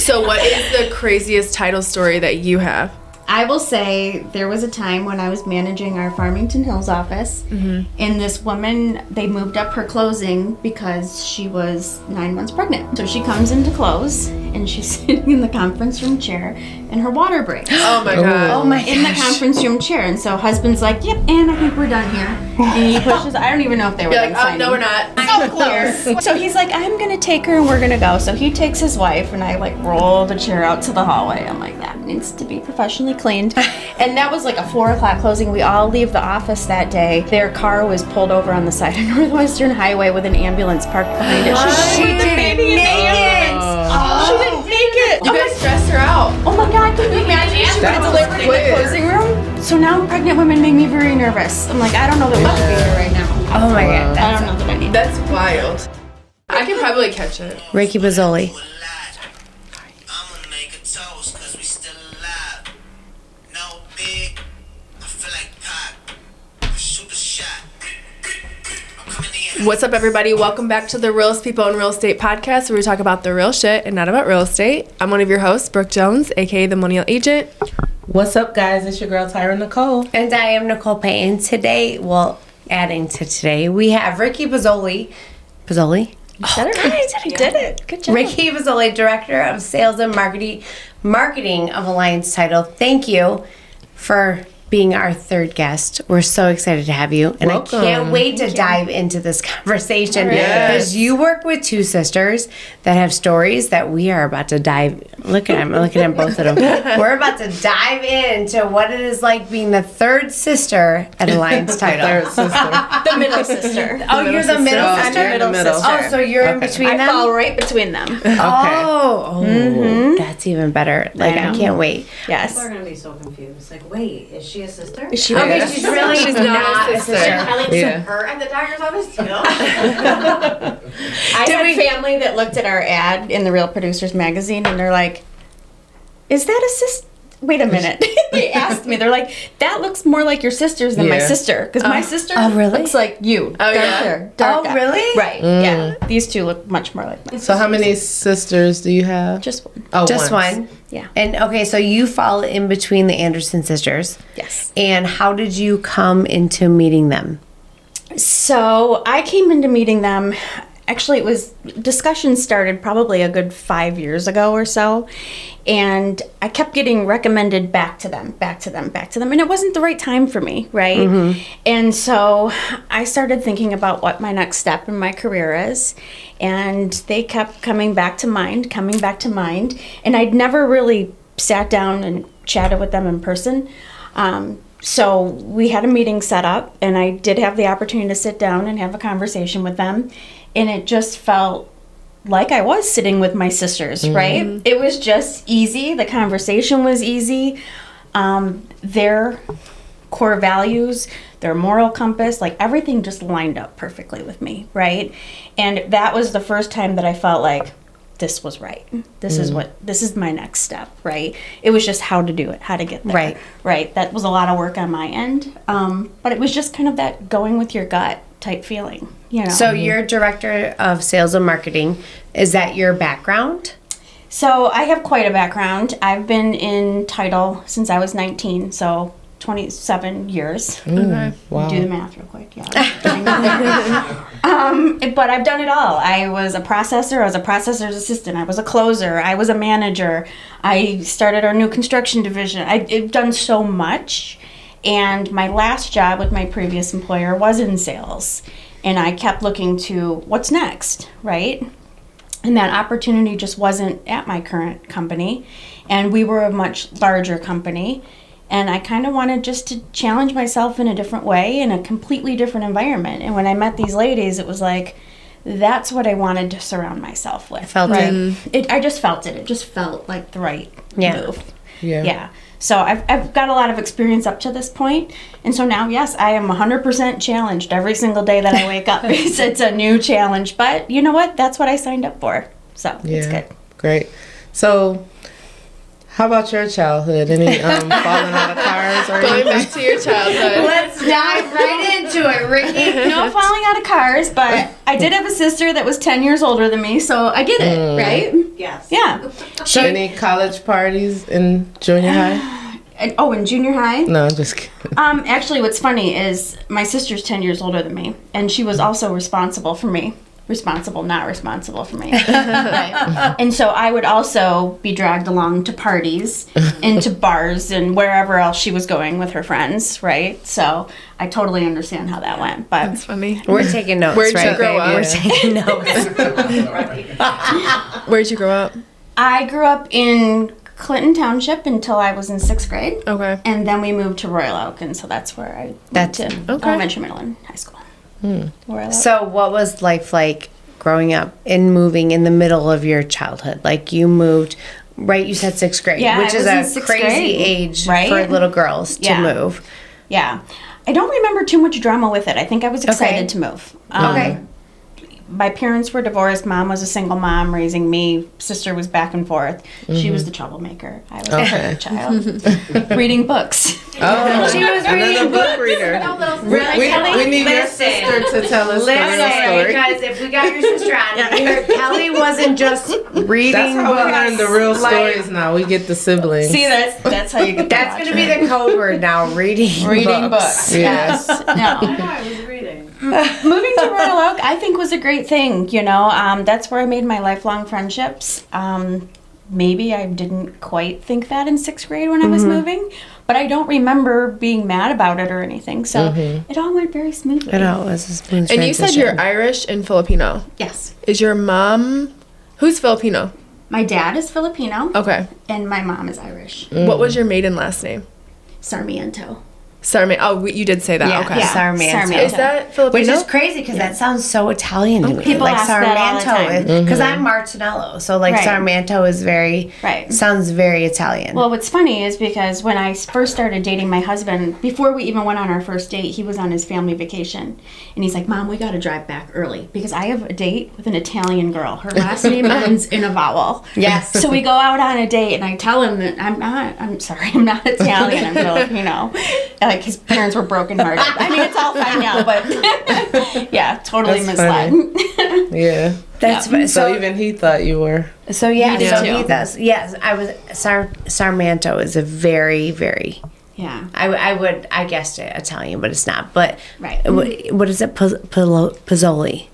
So what is the craziest title story that you have? I will say there was a time when I was managing our Farmington Hills office, and this woman, they moved up her closing because she was 9 months pregnant. So she comes into close, and she's sitting in the conference room chair, and her water breaks. Oh my god. Oh my In the conference room chair. And so husband's like, yep, and I think we're done here. And he pushes, I don't even know if they were You're done like, oh, signing. no, we're not. So close. So he's like, I'm gonna take her and we're gonna go. So he takes his wife and I like roll the chair out to the hallway. I'm like, that needs to be professionally cleaned. And that was like a 4 o'clock closing. We all leave the office that day. Their car was pulled over on the side of Northwestern Highway with an ambulance parked behind it. She didn't make it. She didn't make it. You guys stressed her out. Oh my God, can you imagine she would have delivered in the closing room? So now pregnant women make me very nervous. I'm like, I don't know that we should be here right now. Oh my god. I don't know that I need That's wild. I can probably catch it. Rikki Bozzoli. I'ma make a toast cause we still alive. No big, I feel like Pac. Shoot a shot. I'm coming in. What's up, everybody? Welcome back to the Realest People in Real Estate podcast, where we talk about the real shit and not about real estate. I'm one of your hosts, Brooke Jones, aka the Millennial Agent. What's up, guys? It's your girl, Tyra Nicole. And I am Nicole Payton. Today, adding to today, we have Rikki Bozzoli. Bozzoli? You said it right. You did it. Good job. Rikki Bozzoli, Director of Sales and Marketing of Alliance Title. Thank you for being our third guest. We're so excited to have you. And Welcome. I can't wait to dive into this conversation Yes. because you work with two sisters that have stories that we are about to dive. Look at them. I'm looking at both of them. We're about to dive into what it is like being the third sister at Alliance Title. Third sister. The middle sister. Oh, you're the middle Oh, sister? you're the middle. Oh, so you're in Okay. between I them? fall right between them. Oh, that's even better. Like, I can't wait. Yes. People are gonna be so confused. Like, wait, is she a sister? Is she Okay, Yeah. she's really She's not a sister. Telling Yeah. her at the doctor's office too. I had family that looked at our ad in the Real Producers magazine and they're like, is that a sister? Wait a minute. They asked me, they're like, that looks more like your sister's than my Yeah. sister. Because my sister really? looks like you. Oh, dark yeah? hair, dark eye. really? Right, yeah. These two look much more like me. So how many sisters do you have? Just one. Oh, Just once. one? Yeah. And okay, so you fall in between the Anderson sisters. Yes. And how did you come into meeting them? So I came into meeting them. Actually, it was discussions started probably a good 5 years ago or so, and I kept getting recommended back to them, and it wasn't the right time for me, right? And so I started thinking about what my next step in my career is, and they kept coming back to mind, and I'd never really sat down and chatted with them in person. So we had a meeting set up, and I did have the opportunity to sit down and have a conversation with them, and it just felt like I was sitting with my sisters, right? It was just easy. The conversation was easy. Their core values, their moral compass, like everything just lined up perfectly with me, right? And that was the first time that I felt like this was right. This is my next step, right? It was just how to do it, how to get there. Right. That was a lot of work on my end. But it was just kind of that going with your gut type feeling, you know. So you're Director of Sales and Marketing. Is that your background? So I have quite a background. I've been in title since I was 19, so 27 years. Okay. Wow. Do the math real quick, yeah. But I've done it all. I was a processor's assistant, I was a closer, I was a manager, I started our new construction division. I've done so much, and my last job with my previous employer was in sales, and I kept looking to what's next, right? And that opportunity just wasn't at my current company, and we were a much larger company. And I kind of wanted just to challenge myself in a different way, in a completely different environment. And when I met these ladies, it was like, that's what I wanted to surround myself with. Felt it. I just felt it. It just felt like the right move. Yeah. Yeah. So I've got a lot of experience up to this point. And so now, yes, I am 100% challenged every single day that I wake up. It's a new challenge. But you know what? That's what I signed up for. So it's good. Great. So How about your childhood? Any falling out of cars or Going anything? back to your childhood. Let's dive right into it, Rikki. No falling out of cars, but I did have a sister that was 10 years older than me, so I get it, right? Yes. Yeah. Any college parties in junior high? And, in junior high? No, I'm just kidding. Actually, what's funny is my sister's 10 years older than me, and she was also responsible for me. Responsible, not responsible for me. Right. And so I would also be dragged along to parties, into bars, and wherever else she was going with her friends, right? So I totally understand how that went. But That's funny. We're taking notes, Where'd right, you grow baby? up? We're taking notes. Where'd you grow up? I grew up in Clinton Township until I was in 6th grade. Okay. And then we moved to Royal Oak, and so that's where I went to okay. elementary, middle, and high school. Royal Oak. So, what was life like growing up and moving in the middle of your childhood? Like, you moved, right? You said 6th grade, Yeah, which I is was in a sixth crazy grade, age right? for little girls to Yeah. move. Yeah. I don't remember too much drama with it. I think I was excited Okay. to move. Okay. My parents were divorced. Mom was a single mom raising me. Sister was back and forth. She was the troublemaker. I was the perfect child. Reading books. Oh, She was another reading book reader. We need your sister to tell us the real Listen, story. because if we got your sister on here, Kelly wasn't just reading That's how we books. learn the real Like, stories now. We get the siblings. See, that's how you get That's going to be the code word now, reading books. Yeah. Yes. No. I was reading. Moving to Royal Oak, I think, was a great thing. You know, that's where I made my lifelong friendships. Maybe I didn't quite think that in 6th grade when I was moving, but I don't remember being mad about it or anything. So it all went very smoothly. I know, it was a smooth And you said transition. you're Irish and Filipino. Yes. Is your mom... Who's Filipino? My dad is Filipino, Okay. and my mom is Irish. What was your maiden last name? Sarmiento. Sarmiento. Oh, you did say that. Yeah, Okay. Yeah. Sarmiento. Sarmiento. Is that Filipino? Which is crazy because that sounds so Italian to me. People like ask that all the time. Because I'm Martinello, so like Right. Sarmiento is very Right. sounds very Italian. Well, what's funny is because when I first started dating my husband, before we even went on our first date, he was on his family vacation. And he's like, Mom, we got to drive back early because I have a date with an Italian girl. Her last name ends in a vowel. Yes. So we go out on a date and I tell him that I'm not Italian, I'm Filipino. Like his parents were brokenhearted. I mean, it's all fine now, but yeah, totally That's misled. Yeah. That's Yeah. So even he thought you were. so yeah. You So did he too. does. Yes, I was. Sarmiento is a very. Yeah. I guessed it Italian, but it's not. But Right. what is it? Pozzoli. Pizzoli.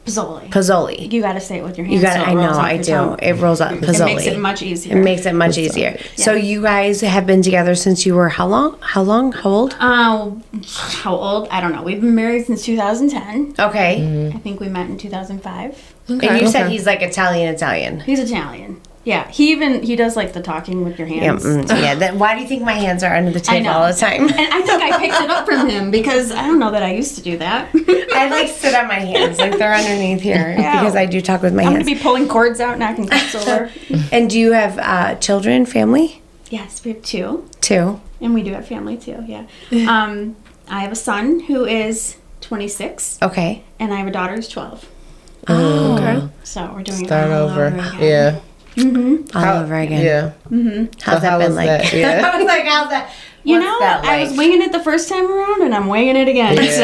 Pozzoli. You got to say it with your hands. You got. so it I know. rolls off I your do. tongue. It rolls up. Pozzoli. It makes it much easier. It makes it much easier. So you guys have been together since you were how long? How old? How old? I don't know. We've been married since 2010. Okay. I think we met in 2005. And you said Okay. he's like Italian. He's Italian. Yeah, he does like the talking with your Yeah. hands. Yeah. Then why do you think my hands are under the I table know. all the time? And I think I picked it up from him because I don't know that I used to do that. I like sit on my hands, like they're underneath here, Yeah. because I do talk with my I'm gonna hands. be pulling cords out, knocking cups over. And do you have children, family? Yes, we have two, Too. and we do have family too. Yeah. I have a son who is 26, Okay. and I have a daughter who's 12. Oh. Okay. So we're doing Start it all over. again. Yeah. All over again. Yeah. How's So that how been was like? that? Yeah. I was like, how's that? You What's know, that I was like? winging it the first time around, and I'm winging it again. Yeah. So,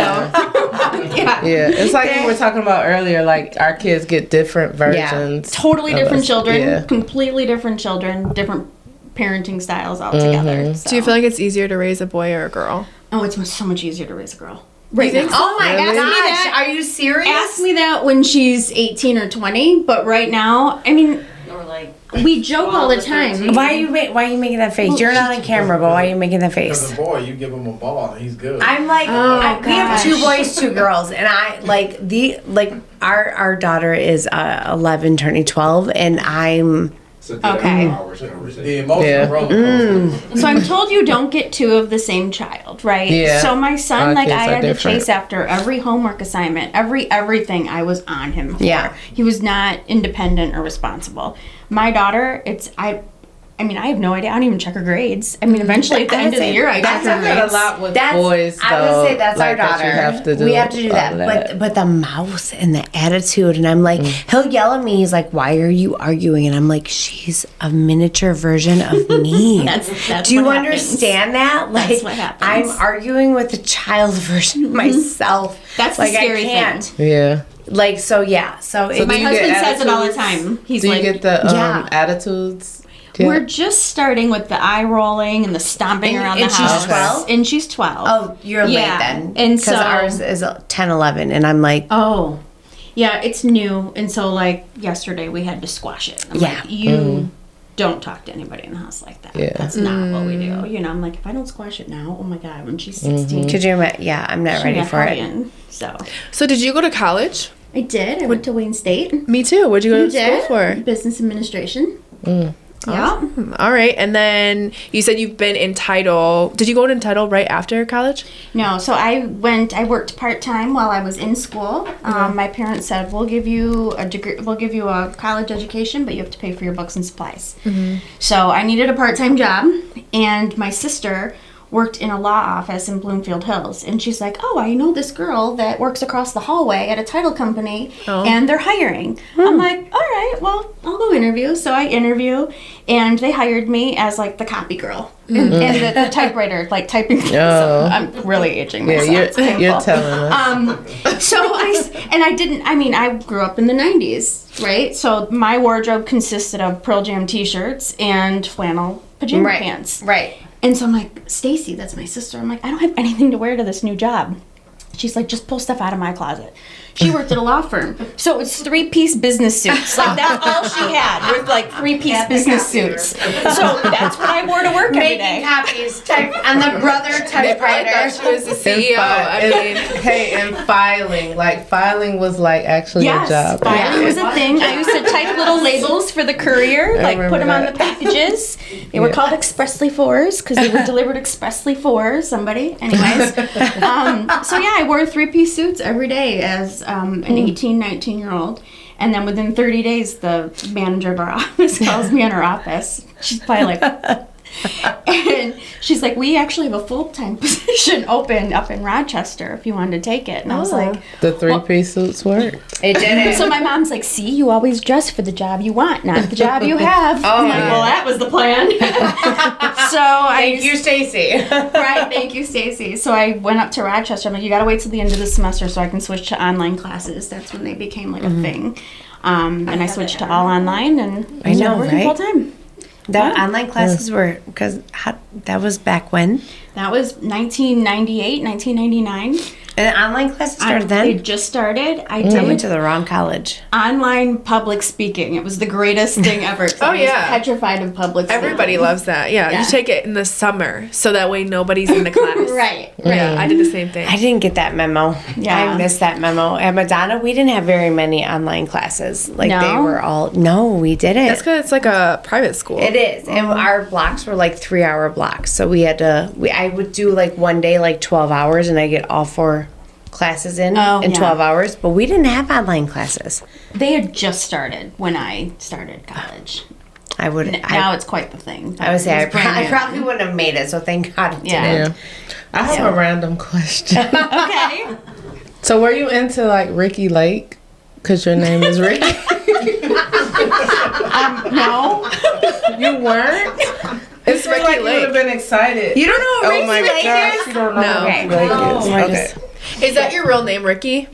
yeah. Yeah. It's like we were talking about earlier, like our kids get different versions. Totally of different us. children, Yeah. completely different children, different parenting styles altogether. So. Do you feel like it's easier to raise a boy or a girl? Oh, it's so much easier to raise a girl. Right think now. Oh my Really? gosh, are you serious? Ask me that when she's 18 or 20, but right now, I mean, Or like, we joke all the 12 to time. 13. Why are you making that face? You're not on camera, but why are you making that Because face? a boy, you give him a ball and he's good. I'm like, we have gosh. 2 boys, 2 girls, and I like our daughter is 11, turning 12, and I'm Okay. The emotional roller coaster. So I'm told you don't get 2 of the same child, right? Yeah. So my son, Our like, kids I are had to different. chase after every homework assignment, everything I was on him for. Yeah. He was not independent or responsible. My daughter, I mean, I have no idea. I don't even check her grades. I mean, eventually at the end of the year, I check her That's grades. a lot with That's, boys, though. I would say that's like, our daughter. That you have to do we have to do all that. But the mouse and the attitude, and I'm like, he'll yell at me. He's like, "Why are you arguing?" And I'm like, "She's a miniature version of me." That's do you what happens. understand that? Like, That's what happens. I'm arguing with a child version of myself. That's the like, scary I can't. thing. Yeah. Like, so yeah. So, So My do you husband get says it all the attitudes? time. He's Do you like, get the Yeah. attitudes? Yeah. we're just starting with the eye rolling and the stomping around and the she's house. 12? And she's 12. oh, you're Yeah. late then. And because so- ours is 10, 11, and I'm like, Oh, yeah, it's new. And so, like, yesterday we had to squash it. I'm Yeah. like, you don't talk to anybody in the house like that. Yeah. That's not what we do. You know, I'm like, if I don't squash it now, oh my God, when she's 16, could you? Yeah, I'm not she'll ready get for it. Hawaiian. So, So did you go to college? I did. I went to Wayne State. Me too. What'd you go You to school did? for? Business administration. Yeah. All right. And then you said you've been in title. Did you go in title right after college? No, so I worked part-time while I was in school. My parents said, we'll give you a degree, we'll give you a college education, but you have to pay for your books and supplies. So I needed a part-time job, and my sister worked in a law office in Bloomfield Hills, and she's like, oh, I know this girl that works across the hallway at a title company, and they're hiring. I'm like, all right, well, I'll go interview. So I interview, and they hired me as like the copy girl and the typewriter, like typing. So I'm really aging Yeah, myself. It's you're painful. telling us. So I grew up in the 90s, right? So my wardrobe consisted of Pearl Jam t-shirts and flannel pajama pants. Right. And so I'm like, Stacy, that's my sister. I'm like, I don't have anything to wear to this new job. She's like, just pull stuff out of my closet. She worked at a law firm. So it's 3-piece business suits. Like, that's all she had, with like 3-piece business suits. So that's what I wore to work every Making day. copies on the brother They probably typewriter. thought she was the CEO. I mean, Hey, and filing. Like, filing was like actually Yes, a job. filing was a thing. I used to type little labels for the courier, like put remember them on that. the packages. They were called expressly fors because they were delivered expressly for somebody. Anyways, so yeah, I wore 3-piece suits every day as an 18, 19-year-old. And then within 30 days, the manager of our office calls me in her office. She's probably like... And she's like, we actually have a full-time position open up in Rochester if you wanted to take it. And I was like, The 3-piece suits work. It didn't. so my mom's like, see, you always dress for the job you want, not the job you have. I'm like, well, that was the plan. So Thank you, Stacy. Right, thank you, Stacy. So I went up to Rochester. I'm like, you gotta wait till the end of the semester so I can switch to online classes. That's when they became like a thing. And I switched to all online, and I know, working right? full time. The online classes were, because that was back when? That was 1998, 1999. And online classes started They then? just started. I I did went to the wrong college. online public speaking. It was the greatest thing ever. Oh, I was yeah. petrified of public speaking. everybody loves that. Yeah, Yeah. you take it in the summer so that way nobody's in the class. Right. Yeah, I did the same thing. I didn't get that memo. Yeah. I missed that memo. At Madonna, we didn't have very many online classes. Like, they No? were all, no, we didn't. That's because it's like a private school. It is. And our blocks were like 3-hour blocks. So we had to, I would do like one day, like 12 hours, and I get all 4 classes in Oh, yeah. 12 hours. But we didn't have online classes. They had just started when I started college. I would, Now it's quite the thing. I would say It was brand I new. probably wouldn't have made it. So thank God it Yeah. didn't. Yeah. I have a random question. Okay. So were you into like Rikki Lake? Because your name is Rikki? No. You weren't? It's Rikki Like you would Lake. have been excited. You don't know what Oh my Rikki Lake gosh, is? you don't know No. what Rikki Lake is. I Okay. just- Is that your real name, Rikki?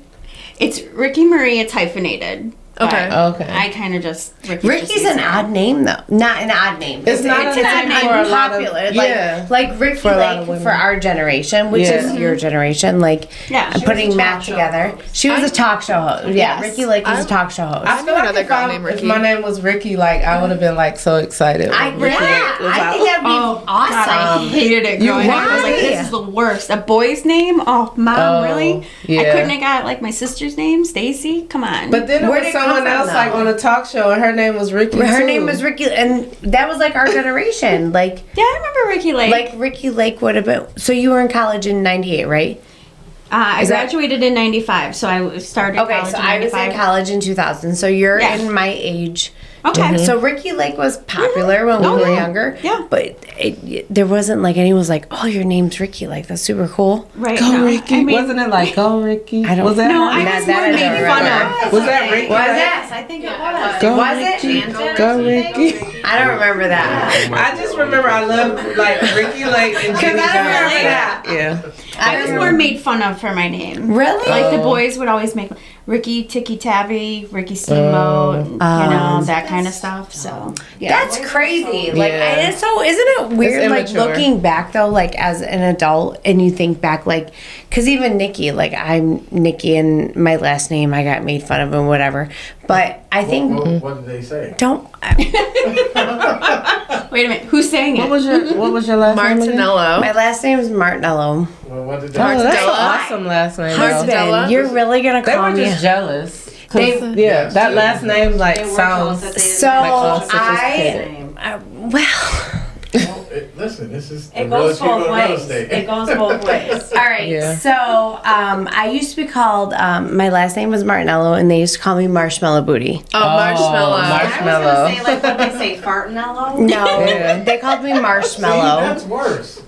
It's Rikki Marie. It's hyphenated. Okay. but Okay. I kind of just Ricky's an odd name, though. Not an odd name. It's not it's an a odd name name for a lot of- popular. yeah. Like Ricky For a lot of Lake women. for our generation, which Yeah. is your generation. Like, Yeah, I'm she putting math together. She was a talk show host. Yeah, Yes. Ricky Lake was a talk show host. I knew feel like another if, girl named if Rikki. my name was Rikki, like I would have been like so excited. I when Rikki Lake was I out. think that'd be God, I awesome. hated it growing up. I was like, why? this is the worst. A boy's name? Oh, Mom, Oh, really? I yeah. couldn't have got like my sister's name, Stacy. Come on. But then it Where'd was it come someone from, else like though? on a talk show, and her name was Rikki. Her too. name was Ricky, and that was like our generation. Like, yeah, I remember Rikki Lake. like Ricky Lake would have been. So you were in college in '98, right? I is that- graduated in '95, so I started Okay, college so in I was '95. in college in 2000. So you're Yeah. in my age Okay. So Rikki Lake was popular when we were younger. Yeah. But there wasn't like anyone was like, "Oh, your name's Rikki." Like that's super cool. Right. Go no, Rikki. I mean, Wasn't it like Go Rikki? I don't- Was that No, her? I That- was that more I don't made fun remember. of. Was that Rikki? Was Yes, I think it was. Go Was Rikki. it? Go Rikki. I don't remember that. I just remember I love like Rikki Lake and Jenny I remember Johnson. that. Yeah. I was more made fun of for my name. Really? Like the boys would always make Ricky Ticky Tabby, Ricky Steamboat, you know, that kind of stuff. So That's crazy. Like, Yeah. and so isn't it weird? Like immature. looking back though, like as an adult, and you think back, like, because even Nikki, like I'm Nikki, and my last name I got made fun of and whatever. But I think What did they say? don't. wait a minute, who's saying it? What was your last name again? Martinello. My last name is Martinello. What did they Oh, that's an Martindella. awesome last name. though. Husband, you're really gonna They call were me? just jealous. 'Cause, They- yeah, that last name like They were sounds. jealous that they didn't So have all such a I, name. well, Well, listen, this is the It realest goes people both in real ways. estate. It goes both ways. all right. Yeah. So I used to be called. My last name was Martinello, and they used to call me Marshmallow Booty. Oh, Marshmallow. I was Marshmallow. gonna say, like, what they say, fartinello? No, Yeah. they called me See, Marshmallow. that's worse.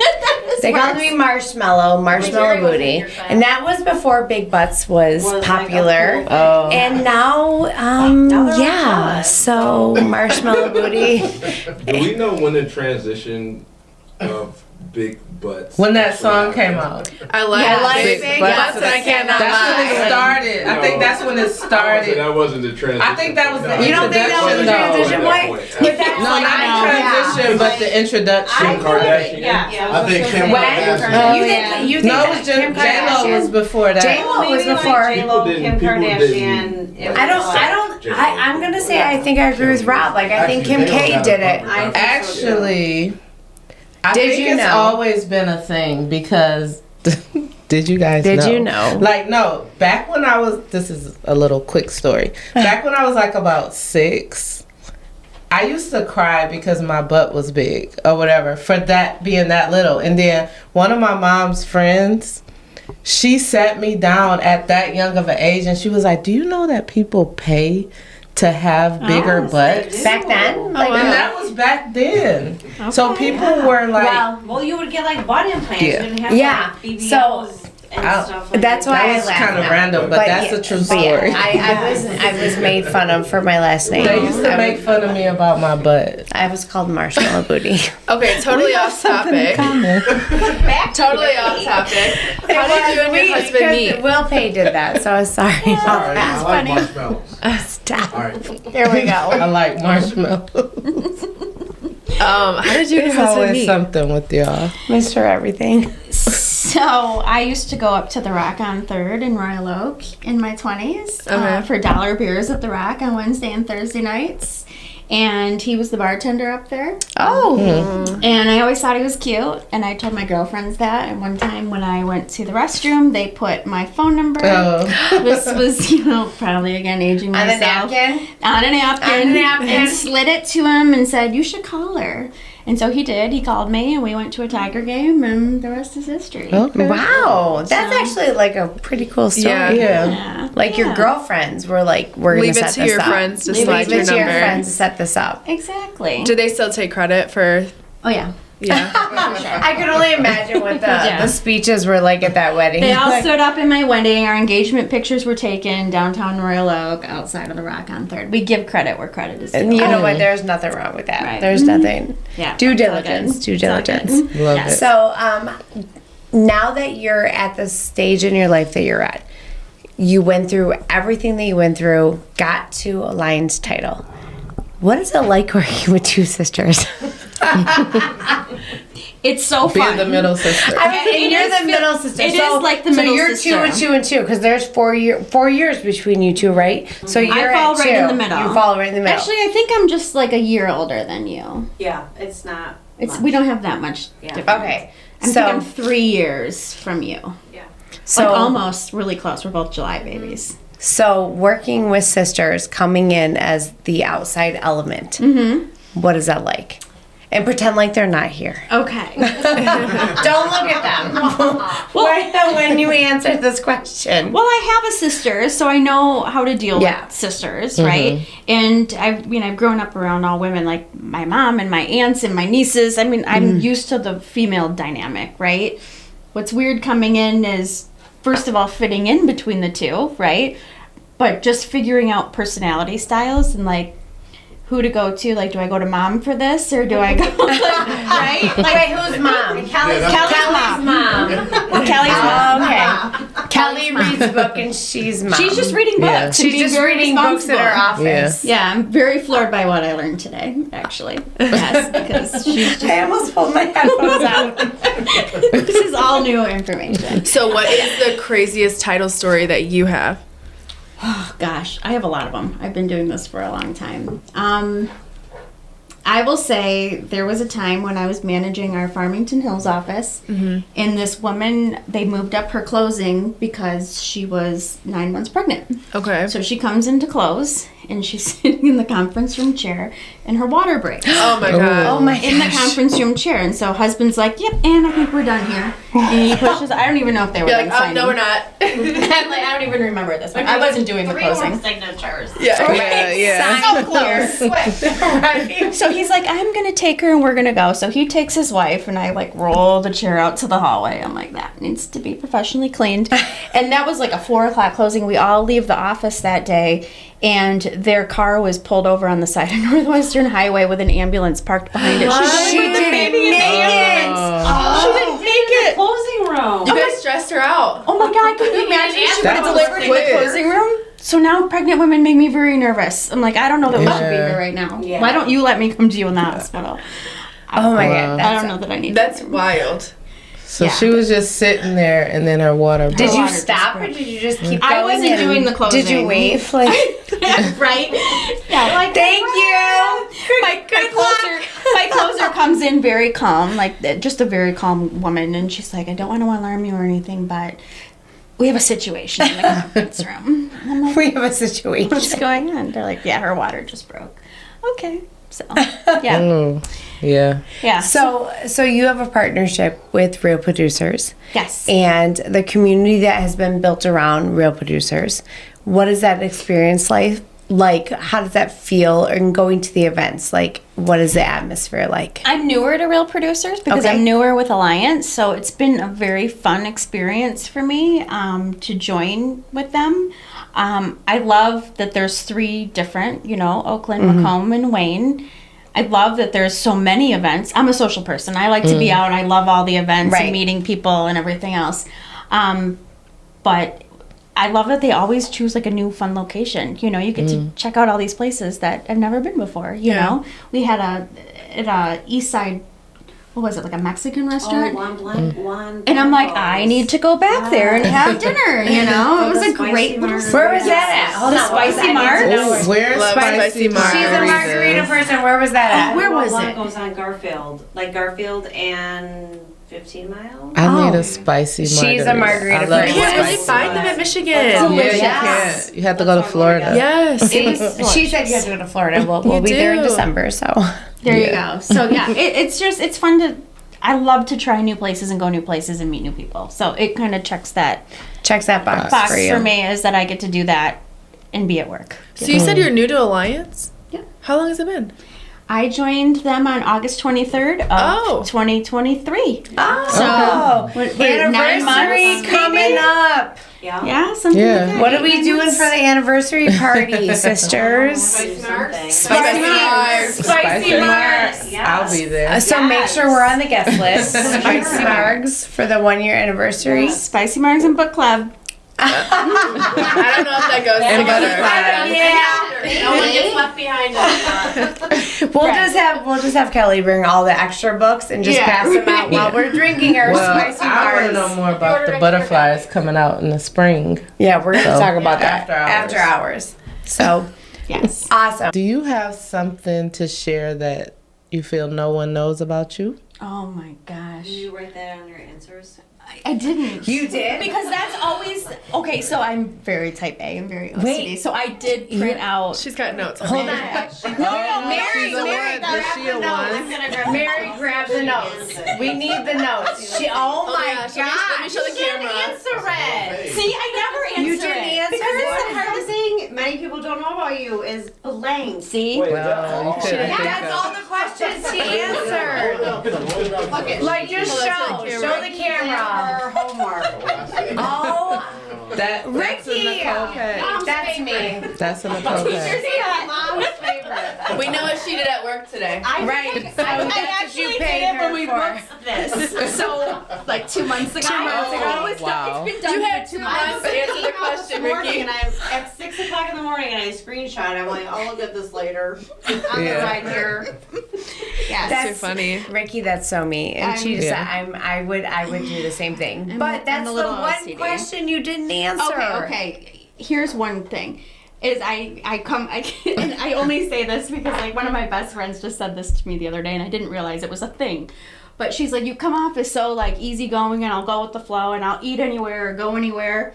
They called me Marshmallow Jerry wasn't Booty, your fan. and that was before Big Butts was Was, like, a popular. cool Oh. And now, Now they're all yeah, jealous, so Marshmallow Booty. Do we know when the transition of big butts? When that song came out. I like Yeah, I like big big butts, butts, and I cannot That's when it lie. started. I think that's when it started. That wasn't the transition. I think that was the You don't think that was the transition though. point? But that's No, like, not the transition, but the introduction. Kim Kardashian. Yeah. I think Kim When? Kardashian. You think? You think No, it that was Kim just J-Lo was Kardashian? before that. J-Lo was Maybe before. like J-Lo, People Kim didn't- Kardashian. It I was like- I'm gonna say I think I agree with Rob. Like I think Kim Actually, K J-Lo did got it. a I think so, too. Actually, I Did think you it's know? always been a thing because. Did you guys Did know? you know? Like, no, back when I was, this is a little quick story. Back when I was like about 6, I used to cry because my butt was big or whatever for that being that little. And then one of my mom's friends, she sat me down at that young of an age and she was like, do you know that people pay to have bigger butts? Back then, like And that was back then. So people were like, Well, you would get like butt implants. Yeah. You didn't have Yeah. like BBLs So, and stuff. Like that's why that I was laugh kind of now. random, but that's yeah, a true but story. yeah, I was made fun of for my last name. They used to make fun of me about my butt. I was called Marshmallow Booty. Okay, totally off topic. Totally off topic. How did you and your husband meet? Will Pay did that, so I'm sorry All about right, that. I like marshmallows. Stop. All right. There we go. I like marshmallows. How did you and There's your husband always meet? something with y'all. Mr. Everything. So I used to go up to the Rock on 3rd in Royal Oak in my 20s Okay. for dollar beers at the Rock on Wednesday and Thursday nights. And he was the bartender up there. Oh. And I always thought he was cute. And I told my girlfriends that. And one time when I went to the restroom, they put my phone number. Oh. This was, probably again aging On a myself. napkin? On a napkin. On a napkin. And slid it to him and said, you should call her. And so he did. He called me and we went to a Tiger game and the rest is history. Okay. Wow. That's actually like a pretty cool story. Yeah. Yeah. Yeah. Like your Yeah. girlfriends were like, we're going Leave to it set to this your up. friends to Leave slide it your to your number. friends to set this up. Exactly. Do they still take credit for? Oh, yeah. Yeah. I can only imagine what Yeah. the speeches were like at that wedding. They all Like, stood up in my wedding. Our engagement pictures were taken downtown Royal Oak outside of the Rock on 3rd. We give credit where credit is due. and you know what? There's nothing wrong with that. Right. There's nothing. Yeah. Due it's all diligence. good. Due It's all good. diligence. Love Yes. it. So, now that you're at the stage in your life that you're at, you went through everything that you went through, got to a Lions title. What is it like working with two sisters? It's so Being fun. the middle sister. I mean, It and you're is the middle sister. it so, is like the so middle you're sister. 2 and 2 because there's 4 years between you two, right? So you're I fall at right 2. in the middle. You fall right in the middle. Actually, I think I'm just like a year older than you. Yeah, it's not. It's much. we don't have that much Yeah. difference. Okay. I think So I'm 3 years from you. so Like almost really close. We're both July babies. So working with sisters, coming in as the outside element. Mm-hmm. What is that like? and pretend like they're not here. Okay. Don't look at them when you answer this question. Well, I have a sister, so I know how to deal Yeah. with sisters, right? And I've grown up around all women, like my mom and my aunts and my nieces. I mean, I'm used to the female dynamic, right? What's weird coming in is, first of all, fitting in between the two, right? But just figuring out personality styles and like who to go to. Like, do I go to mom for this or do I go, right? Like, Wait, who's mom? Kelly's mom. Kelly's mom. Okay. Kelly reads book and she's mom. She's just reading books. Yeah. and She's being just very reading books in her responsible. office. Yeah, I'm very floored by what I learned today, actually. Yes, because she's just, I almost pulled my headphones out. this is all new information. So, what is the craziest title story that you have? Oh, gosh, I have a lot of them. I've been doing this for a long time. I will say there was a time when I was managing our Farmington Hills office, and this woman, they moved up her closing because she was 9 months pregnant. Okay. So she comes in to close, and she's sitting in the conference room chair, and her water breaks. Oh my god. Oh my In the conference room chair, and so husband's like, "Yep, and I think we're done here." And he pushes. I don't even know if they were You're done like, oh, signing. no, we're not. I'm like, I don't even remember this one. I wasn't doing the 3 more closing. signatures. Yeah. So close. So he's like, I'm gonna take her and we're gonna go. So he takes his wife and I like roll the chair out to the hallway. I'm like, that needs to be professionally cleaned. And that was like a 4:00 closing. We all leave the office that day, and their car was pulled over on the side of Northwestern Highway with an ambulance parked behind it. She didn't make it. She didn't make it. Closing room. You guys stressed her out. Oh my God, can you imagine if she would have That was delivered in the quick. closing room? So now pregnant women make me very nervous. I'm like, I don't know that we should be Yeah. here right now. Yeah. Why don't you let me come to you in the hospital? Oh my Wow. god. I don't know that I need That's to. wild. So Yeah. she was just sitting there, and then her water broke. Did you water just stop or broke. did you just keep going? I wasn't and- doing the closing. Did you wave? Like, right? Yeah, like thank you. my closer comes in very calm, like just a very calm woman, and she's like, I don't want to alarm you or anything, but we have a situation in the conference room. And I'm like, We have a situation. what's going on? They're like, yeah, her water just broke. Okay. So, yeah. Mm, yeah. Yeah. So you have a partnership with Real Producers yes. and the community that has been built around Real Producers. What is that experience like? How does that feel? And going to the events, like, what is the atmosphere like? I'm newer to Real Producers because Okay. I'm newer with Alliance, so it's been a very fun experience for me to join with them. I love that there's 3 different, Oakland, Macomb, and Wayne. I love that there's so many events. I'm a social person. I like to be out. I love all the events Right. and meeting people and everything else. But I love that they always choose like a new fun location. You get to check out all these places that I've never been before. You know, we had at a East Side, what was it, like a Mexican restaurant? One. And I'm like, I need to go back there and have dinner. It was a Spicy great little. margarita. Where was that at? Hold The on. what was Spicy that? Mart? Ooh, where's Love spicy spicy margaritas. She's a margarita person. Where was that at? Where was One it? goes on Garfield, like Garfield and 15 Mile. I need a spicy margarita. She's a margarita I love person. You can't really spicy. find them in Michigan. Yeah, you Delicious. can't. You have to go to Florida. Yes. She said you have to go to Florida. We'll You be there in do. December, so. There you go. So yeah, it's fun to. I love to try new places and go new places and meet new people. So it kind of checks that Checks that box, box for you. for me is that I get to do that and be at work. So you said you're new to Alliance? Yeah. How long has it been? I joined them on August 23rd of Oh. 2023. Oh, We're 9 months, anniversary coming up. Yeah. Yeah, something Yeah. like that. What are we doing for the anniversary party, sisters? Spicy Marks. Spicy Marks. Spicy Marks. I'll be there. So make sure we're on the guest list. Spicy Marks for the 1-year anniversary. Spicy Margs and Book Club. I don't know if that goes And together. Yeah. No one gets left behind. We'll just have Kelly bring all the extra books and just pass them out while we're drinking our Well, spicy I want to Marks. know more about the butterflies coming out in the spring. Yeah, we're gonna So, talk about that after hours. So Yes. awesome. Do you have something to share that you feel no one knows about you? Oh my gosh. Did you write that on your answers? I didn't. You did? Because that's always okay. So I'm very type A and very OCD. Wait. So I did print out. She's got notes. Hold on. Mary, She's a Mary, one. Is she a one? Mary, grab the notes. We need the notes. Oh my yeah, gosh. let me show the camera. Answer it. See, I never answer You didn't it. answer Because it. the hardest thing many people don't know about you is blank. See, Wait, Well, you couldn't think That's of. all the questions she answered. Like, just show the camera. Her homework. Oh, That's a Ricky. Nicole pet. That's me. That's a Nicole pet. Mom's favorite. We know what she did at work today. Right. So that's what actually you did paid it her when we for. booked this. So, like 2 months ago. 2 months ago. It's, Wow. it's been done You had for 2 2 months. months to answer the question, Morning, Ricky. and I at 6 o'clock in the morning, and I screenshot. I'm like, I'll look at this later. On Yeah. the ride here. Yes. That's too funny. Ricky, that's so me. And she just Yeah. said, I would do the same thing. But I'm that's a the little one OCD. question you didn't answer. Okay. Here's one thing. Is and I only say this because like one of my best friends just said this to me the other day and I didn't realize it was a thing. But she's like, you come off as so like easygoing and I'll go with the flow and I'll eat anywhere or go anywhere.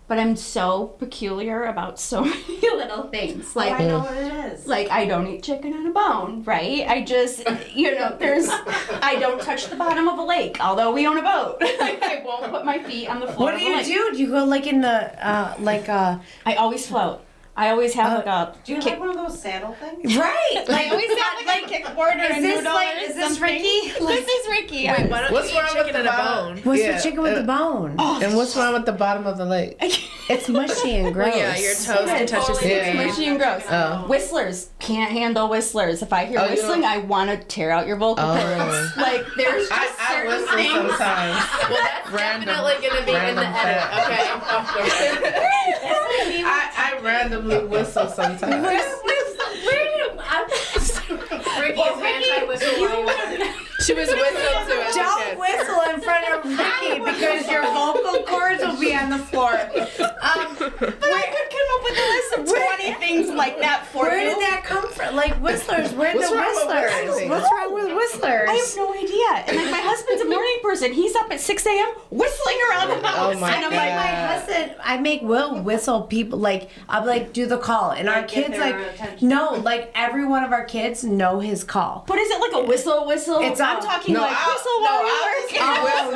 But I'm so peculiar about so many little things. Like I know what it is. like I don't eat chicken on a bone, right? I just, I don't touch the bottom of a lake, although we own a boat. I won't put my feet on the floor. What do you do? Do you go like in the, I always float. I always have like a Do you kick. like one of those saddle things? right? I always have like a kickboard or a noodle or is this something. Ricky? This is Ricky. Wait, why don't What's you eat wrong with chicken the and a bottom? bone? What's Yeah, the chicken with the bone? And what's wrong with the bottom of the lake? It's mushy and gross. Well, yeah, your toes can touch your Yeah. skin. Mushy and gross. Oh. Whistlers can't handle whistlers. If I hear Oh, you whistling, don't- I want to tear out your vocal Oh. cords. Like there's just I certain whistle things. sometimes. Well, that's Random. definitely going to be in the Random edit, fact. okay? I randomly whistle sometimes. Ricky is anti-whistle. She was whistling to it. Don't whistle in front of Ricky because your vocal cords will be on the floor. But I could come up with a list of 20 things like that for Where you. did that come from? Like whistlers? Where What's the wrong with whistlers? whistling? What's wrong with whistlers? I have no idea. And like my husband's a morning person. He's up at 6 a.m. whistling around the house. Oh my and I'm God. like, My husband, I make Will whistle people. Like I'll like do the call, and our Like, get kids their like attention. no, like every one of our kids know his call. but is it like a whistle? It's I'm a- talking No, like whistle while I'll you're just working. whistle.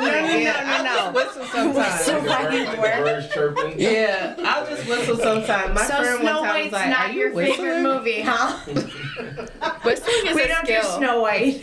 no. I'll just whistle sometimes. Like the birds chirping. Yeah, I'll just whistle sometimes. My So friend Snow one time White's was like, not "Are your you favorite whistling?" movie, huh? Whistling is We a don't do skill. Snow White.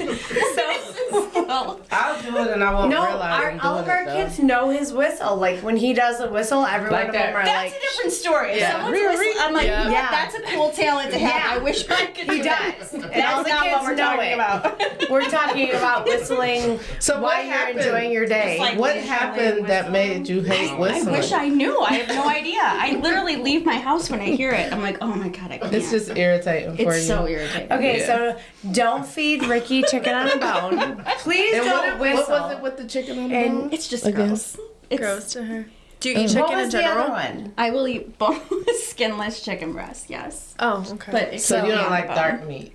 I'll do it and I won't No, realize I'm all doing of our it, though. kids know his whistle. Like when he does a whistle, every Like one of that. them are That's like, a different story. If Yeah. someone's whistling, I'm like, Yeah. you know what? Yeah. That's a cool talent to have. Yeah. I wish I could he do that. does. And all That's the not kids what we're know talking it. about. We're talking about whistling So while what you're happened? enjoying your day. Just like- What happened that made you hate I whistling? wish I knew. I have no idea. I literally leave my house when I hear it. I'm like, oh my god, I can't. It's just irritating for you. it's so irritating. Okay, Yeah. so don't feed Ricky chicken on a bone. Please And don't whistle. what was it with the chicken on the And bone? It's just Again. gross. It's Gross to her. Do you eat what chicken was in the general? other one? I will eat boneless, skinless chicken breast. Yes, Oh, okay. but it's So you don't like bone. dark meat?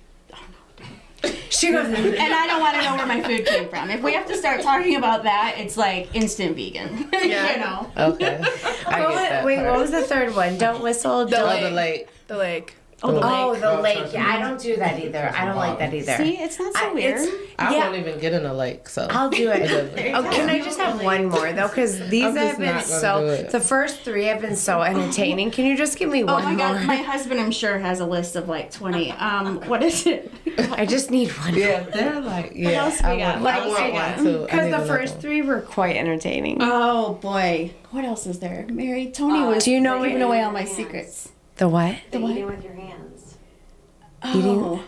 She goes, And I don't want to know where my food came from. If we have to start talking about that, it's like instant vegan. Yeah. You know. Okay. I get that wait, part. what was the third one? Don't whistle. Don't. Oh, the lake. the lake. Oh, the Don't lake. touch Yeah, me. I don't do that either. I don't like that either. See, it's not so weird. I Yeah. won't even get in a lake, so I'll do it. doesn't- Oh, can I just have one more though? Because these I'm just have been not gonna so. do it. The first three have been so entertaining. Can you just give me Oh one my more? god, my husband I'm sure has a list of like 20. What is it? I just need one. Yeah, they're like, yeah. else we got? What I else want we got? one too. I Because need the another first one. three were quite entertaining. Oh boy. What else is there? Mary Tony was Do you know giving it? away all my secrets. The what? The eating with your hands. Oh.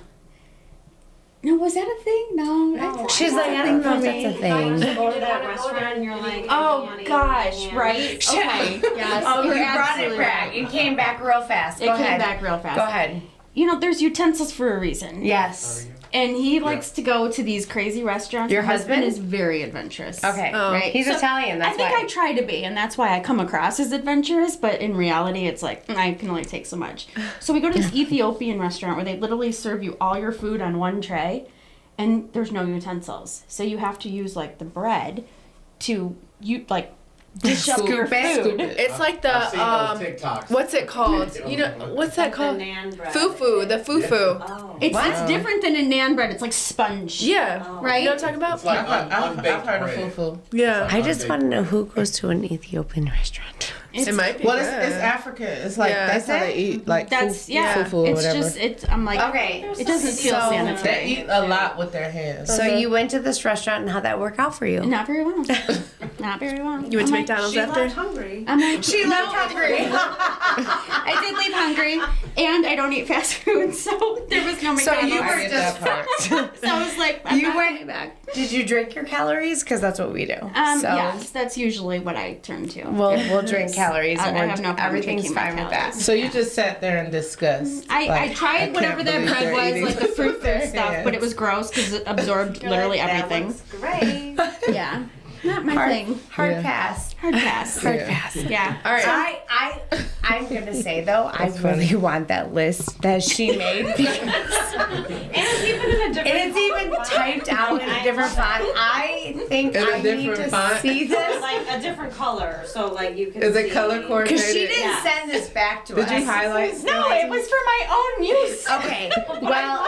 No, was that a thing? No. that's She's not like, a I don't thing know for if that's a me. thing. Go to that restaurant and you're like, Oh gosh, right? Okay. Yes. Oh, you you're brought it absolutely back. right. It came back real fast. It Go came ahead. back real fast. Go ahead. You know, there's utensils for a reason. Yes. And he likes to go to these crazy rrestaurants. Your My husband husband? is very adventurous. Okay. Oh. Right. He's So, Italian. That's I think why. I try to be, and that's why I come across as adventurous. But in reality, it's like I can only take so much. So we go to this Ethiopian restaurant where they literally serve you all your food on one tray, and there's no utensils. So you have to use like the bread to dish up your Scoop it. food. It's like I've seen those the TikToks. what's it called? You know what's that The called? nan bread. Fufu. The fufu. Oh. It's different than a nan bread. It's like sponge. Yeah. Oh. Right? You know what I'm talking about? It's like I've unbaked heard bread. of fufu. Yeah. I just want to know who goes to an Ethiopian restaurant. It might be. Well, good. it's African. It's like Yeah. that's how they eat. Like That's fufu or It's whatever. just I'm like Okay, It doesn't feel so- They sanitary. eat a lot with their hands. So you went to this restaurant, and how'd that work out for you? Not very well. Not very well. You went to I'm like, McDonald's She after? left hungry. I'm like, She left hungry. I did leave hungry, and I don't eat fast food, so there was no So McDonald's. you I were get just that part. So I was like, I'm You not went- coming back. Did you drink your calories? Because that's what we do. So Yes, that's usually what I turn to. we'll drink calories, I and have no problem everything's drinking my fine with that. calories. So you just sat there in disgust. I Like, tried can't whatever that believe bread they're was, eating like the fruit with their food stuff, but it hands. was gross because it absorbed You're literally like, everything. That looks great. Yeah, not my thing. Hard Yeah. pass. Hard pass. Hard Yeah. pass. Yeah. All right. I'm gonna say though, I That's really funny. want that list that she made because And it's even in a different it's even font. typed out in a different font. I think In a I need different to font? see It's this. like a different color, so like you can Is see. it color coordinated? Because she didn't Yeah. send this back to Did us. you highlight? No, it was for my own use. Okay. Well,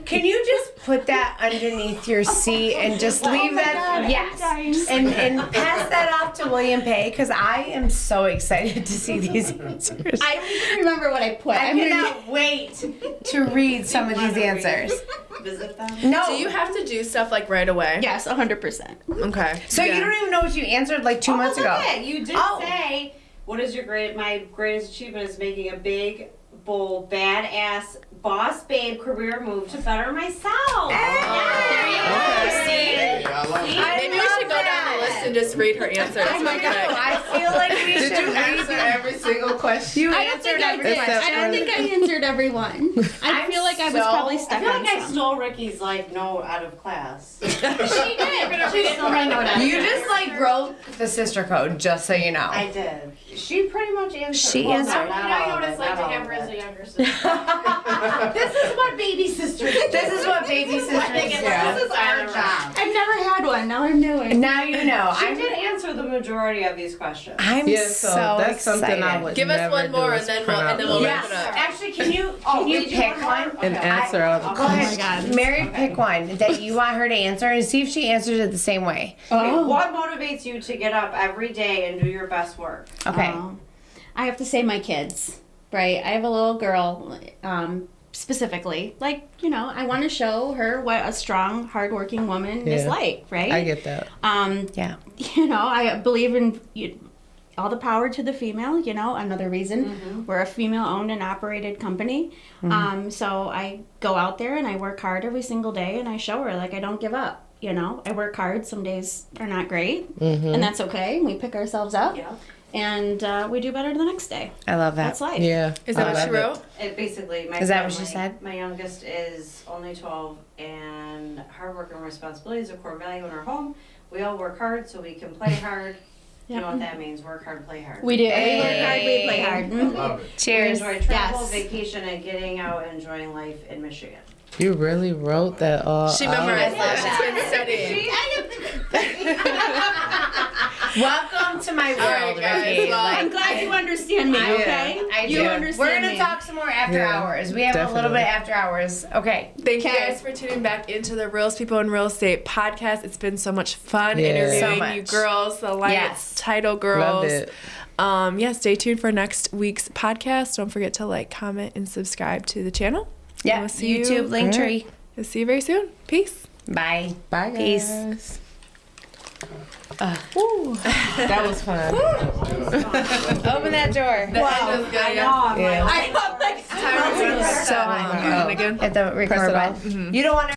can you just put that underneath your seat and just leave that? God, I'm yes. dying. And pass that off to William Pay because I am so excited to see these answers. I don't even remember what I put. I I'm gonna- cannot wait to read some of these answers. Visit them. No. Do you have to do stuff like right away? Yes, 100%. Okay. So you don't even know what you answered like 2 months Look ago. at it. You did Oh. say, what is your my greatest achievement is making a big, bold, badass, boss babe career move to better myself. Hey, I love it. Maybe we should go down the list and just read her answers. I real quick. I feel like we Did should you answer every single question? You I don't answered think I every did. question. I don't think I answered every one. I I'm feel like I was so- probably I stuck feel on like I some. stole Ricky's like note out of class. She did. She stole my note out. You just like wrote the sister code, just so you know. I did. She pretty much answered. She well, answered. Not all of it, not all of it. younger sister. This is what baby sisters do. This is what baby sisters This do. is our job. I've never had one. Now I'm knowing. Now you know. She did answer the majority of these questions. I'm Yeah, so so that's something I excited. would Give us never one more do and is then print we'll out wrap Yeah. it up. Actually, can you did you pick want one? and answer all the Go ahead. God. Mary, pick one that you want her to answer and see if she answers it the same way. Okay, what motivates you to get up every day and do your best work? Okay. I have to say my kids, right? I have a little girl, specifically. Like, I want to show her what a strong, hardworking woman is Yeah. like, right? I get that. Yeah. I believe in all the power to the female, another reason we're a female owned and operated company. So I go out there and I work hard every single day and I show her, like, I don't give up. I work hard. Some days are not great, and that's okay. We pick ourselves up. Yeah. And we do better the next day. I love that. That's life. Yeah. Is that I what she love wrote? It basically, my Is that what family- she said? My youngest is only 12, and hard work and responsibility is a core value in our home. We all work hard so we can play hard. You know what that means? Work hard, play hard. We do. Hey. We work hard. We play hard. I love it. We Cheers. enjoy travel, Yes. vacation, and getting out and enjoying life in Michigan. You really wrote that all She out. memorized that. She's been studying. Welcome to my world, right, guys, Rikki. well, I'm glad you understand me, okay? I You do. understand We're gonna me. talk some more after Yeah, hours. We have a little definitely. bit after hours. Okay. Thank you Okay. guys for tuning back into the Realest People in Real Estate podcast. It's been so much fun Yeah. interviewing So you much. girls, the Alliance Yes. title Love girls. it. Yeah, stay tuned for next week's podcast. Don't forget to like, comment, and subscribe to the channel. Yeah. We'll see YouTube you. link tree. We'll see you very soon. Peace. Bye. Bye, Peace. guys. That was fun. Open that door. I know. I'm Yeah. like, I'm like, Time to So again. hit the record it button. You don't want to.